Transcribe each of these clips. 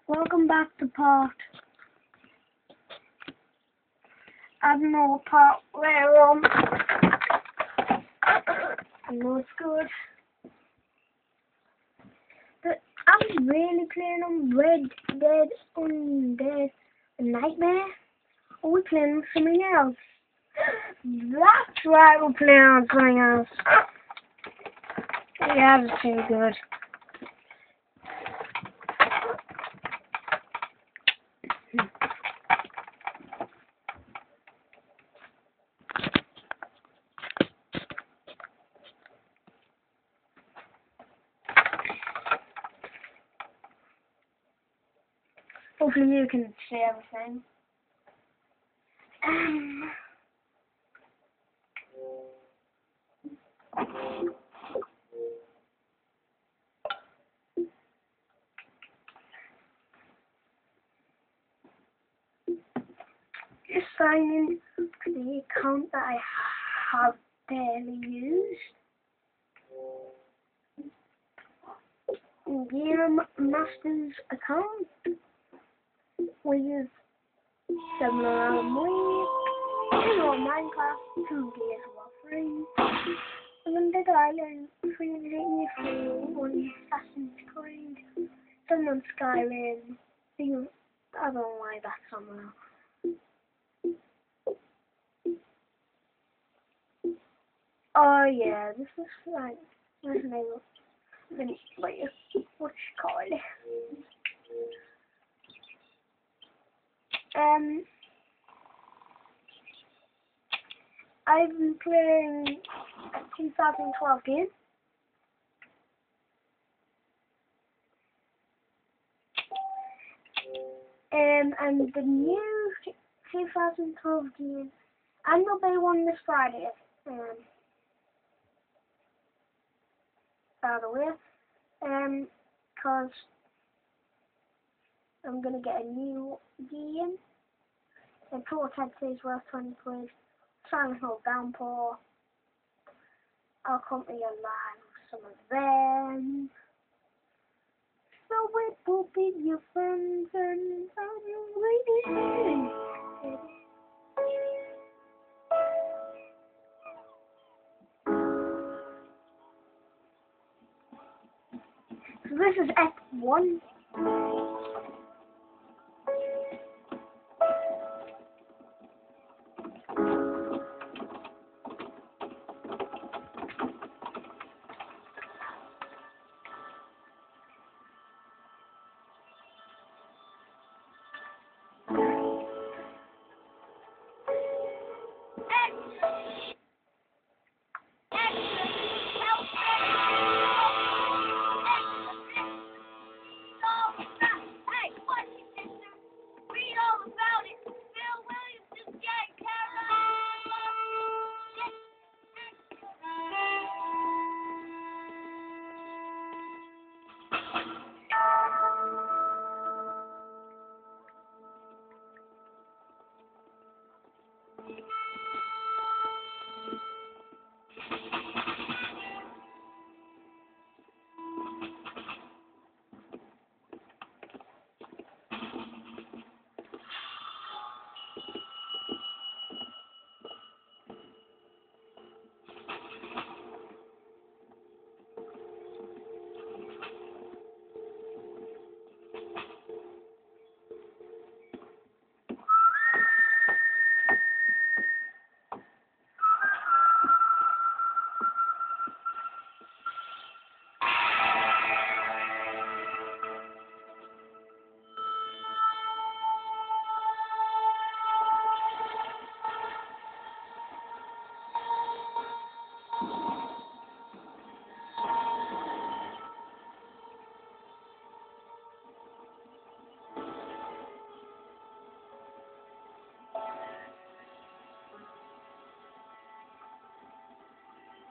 Welcome back to part. I don't know what part we're on. I know it's good. But I'm really playing on Red Dead Undead Nightmare. Or we're playing on something else. That's right, we're playing on something else. Yeah, that's too good. Hopefully you can see everything. Just sign in to the account that I have barely used. Game Master's account. We use similar ways. Minecraft, 2 Gears of War 3. London Island, 383, on Assassin's Creed, some on Skyrim. I don't know why that's somewhere. Oh yeah, this is like, what's the name of what you call it? I've been playing 2012 game. And the new 2012 game, I'm gonna play one this Friday. By the way, cause I'm gonna get a new game. And Prototype is worth 20 quid. Silent Hill Downpour. I'll come to your live with some of them. So it will be your friends and I'm waiting. So this is Act 1.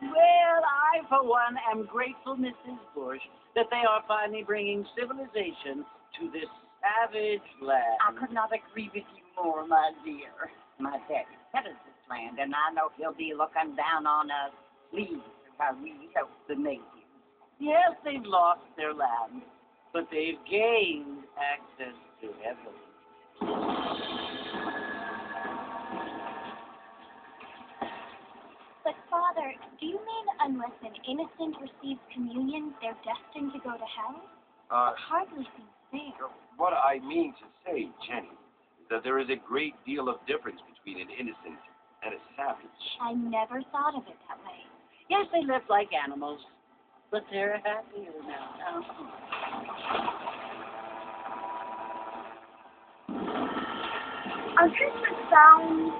Well, I, for one, am grateful, Mrs. Bush, that they are finally bringing civilization to this savage land. I could not agree with you more, my dear. My daddy petted this land, and I know he'll be looking down on us, pleased how we help the natives. Yes, they've lost their land, but they've gained access But, Father, do you mean unless an innocent receives communion, they're destined to go to hell? That hardly seems fair. What I mean to say, Jenny, is that there is a great deal of difference between an innocent and a savage. I never thought of it that way. Yes, they live like animals, but they're happier now. I think the sound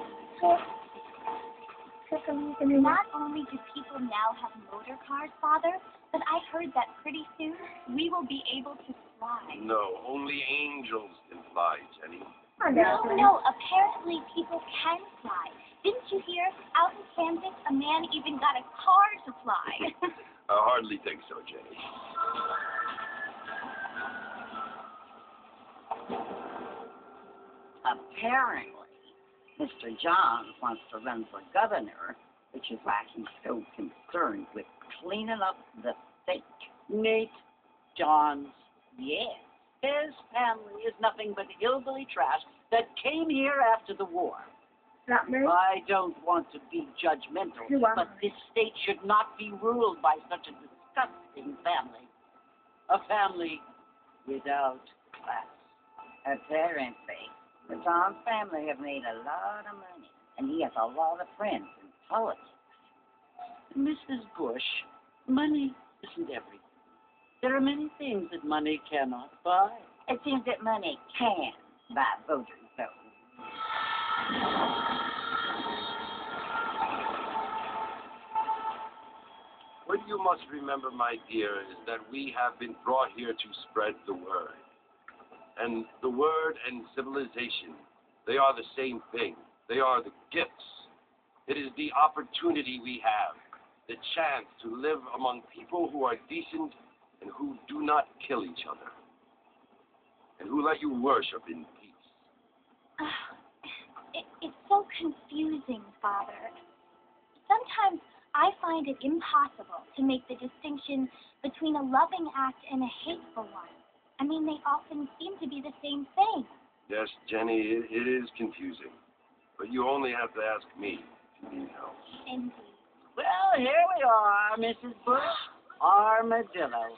Not only do people now have motor cars, Father, but I heard that pretty soon we will be able to fly. No, only angels can fly, Jenny. No, apparently people can fly. Didn't you hear? Out in Kansas, a man even got a car to fly. I hardly think so, Jenny. Apparently, Mr. Johns wants to run for governor, which is why he's so concerned with cleaning up the state. Nate Johns, Yes. his family is nothing but hillbilly trash that came here after the war. That me? I don't want to be judgmental, You are. but this state should not be ruled by such a disgusting family. A family without class. Apparently, the Johns family have made a lot of money, and he has a lot of friends in politics. Mrs. Bush, money isn't everything. There are many things that money cannot buy. It seems that money can buy voters, though. What you must remember, my dear, is that we have been brought here to spread the word. And the word and civilization, they are the same thing. They are the gifts. It is the opportunity we have, the chance to live among people who are decent and who do not kill each other, and who let you worship in peace. It's so confusing, Father. Sometimes I find it impossible to make the distinction between a loving act and a hateful one. I mean, they often seem to be the same thing. Yes, Jenny, it is confusing. But you only have to ask me if you need help. Indeed. Well, here we are, Mrs. Bush. Armadillo.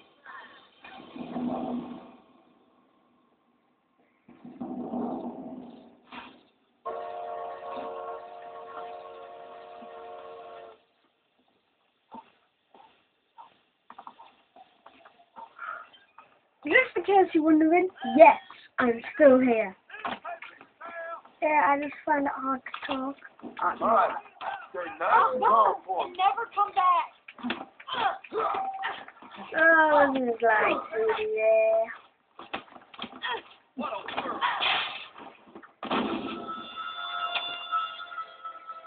Just in case you're wondering, yes, I'm still here. Yeah, I just find it hard to talk. All right. Stay nice and calm for me. Never come back. Oh, this is like, yeah.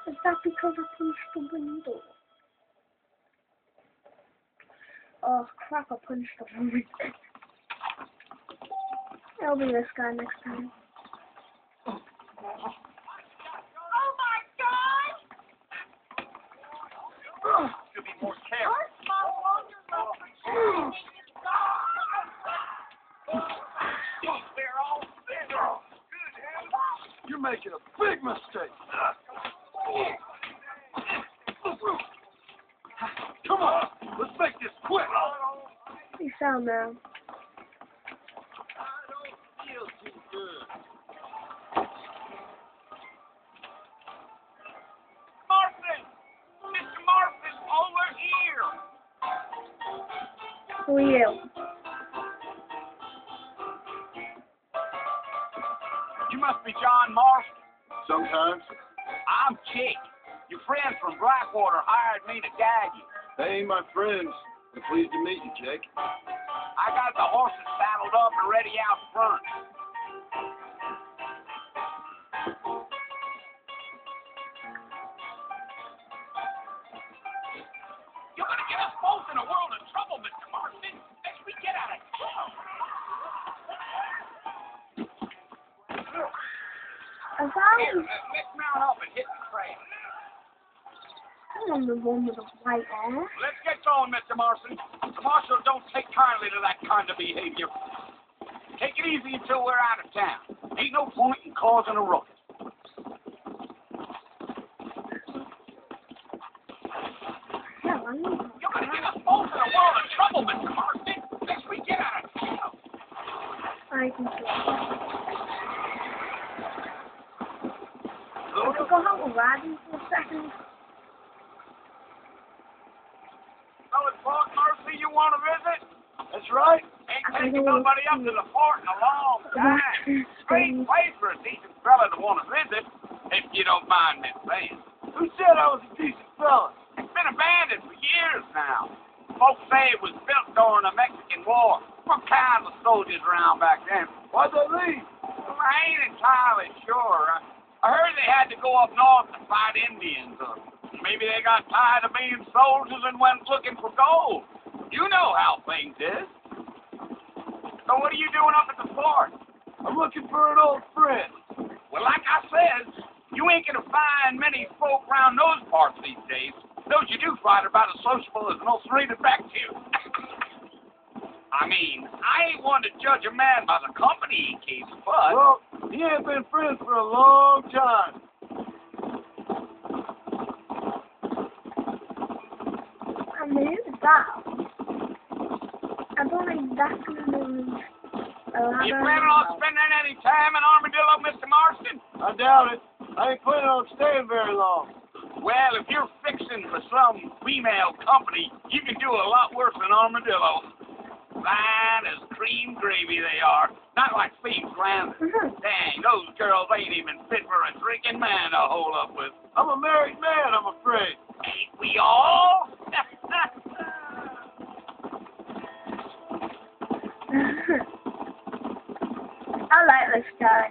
Is that because I punched the window? Oh crap, I punched the window. I'll be this guy next time. Oh my God! Should be more careful. You're making a big mistake. Come on, let's make this quick. You sound now. Who are you? You must be John Marston. Sometimes. I'm Chick. Your friends from Blackwater hired me to guide you. They ain't my friends. I'm pleased to meet you, Jake. I got the horses saddled up and ready out front. You're going to get us both in a world of trouble, Mr. Marston, as we get out of town. I found Let's mount up and hit the trail. I'm the one with the white hair. Let's get going, Mr. Marston. The marshal don't take kindly to that kind of behavior. Take it easy until we're out of town. Ain't no point in causing a ruckus. Hell, I need You're going to get us both in a world of trouble, Mr. Marston, next we get out of town. I can see it. Hello? I could go out with Rodney for a second. Oh, it's Fort Mercy you want to visit? That's right. Ain't taken nobody up to the fort in a long time. Great place for a decent fella to want to visit, if you don't mind me saying. Who said I was a decent fella? It's been abandoned for years now. Folks say it was built during the Mexican War. What kind of soldiers around back then? Why'd they leave? Well, I ain't entirely sure. I heard they had to go up north to fight Indians. Or maybe they got tired of being soldiers and went looking for gold. You know how things is. So what are you doing up at the fort? I'm looking for an old friend. Well, like I said, you ain't gonna find many folk around those parts these days. Those you do find are about as sociable as an old serrated back to you. I mean, I ain't one to judge a man by the company he keeps, but... Well, he ain't been friends for a long time. I mean, who's that? I don't think that's going to move. You planning on spending any time in Armadillo, Mr. Marston? I doubt it. I ain't planning on staying very long. Well, if you're fixing for some female company, you can do a lot worse than Armadillo. Fine as cream gravy they are. Not like Steve Grantham. Dang, those girls ain't even fit for a drinking man to hold up with. I'm a married man, I'm afraid. Ain't we all? I like this guy.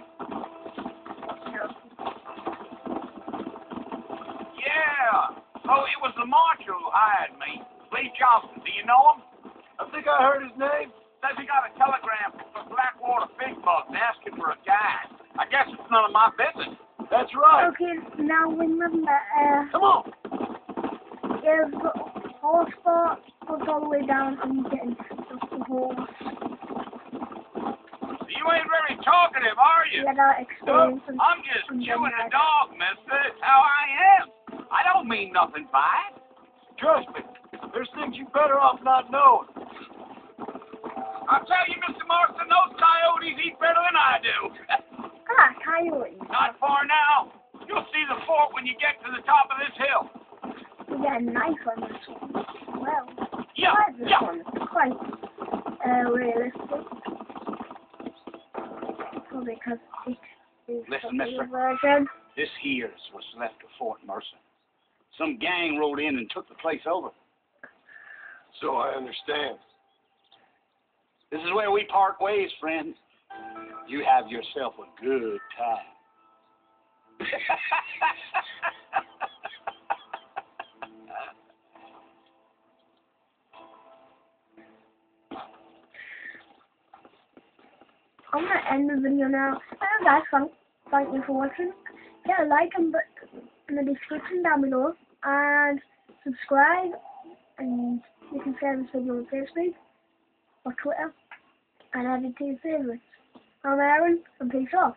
Yeah. Oh, it was the marshal who hired me. Lee Johnson. Do you know him? I think I heard his name. Says he got a telegram from Blackwater Big Bugs asking for a guide. I guess it's none of my business. That's right. Okay, now remember, Come on. if the horse part goes all the way down, I'm getting just the horse. You ain't very talkative, are you? Get our experience. No, I'm just chewing the dog, mister. It's how I am. I don't mean nothing by it. Trust me. There's things you better off not knowing. I'll tell you, Mr. Marston, those coyotes eat better than I do. Coyote. Not far now. You'll see the fort when you get to the top of this hill. We got a knife on this one. Well, Yeah, this yeah. one is quite realistic. Well, because it is Listen, the mister. version. This here's what's left of Fort Mercer. Some gang rode in and took the place over. So I understand. This is where we part ways, friend. You have yourself a good time. I'm going to end the video now. Guys, thank you for watching. Hit a like and in the description down below. And subscribe. And you can share this video on Facebook or Twitter. And add it to your favorites. I'm Aaron, and peace off.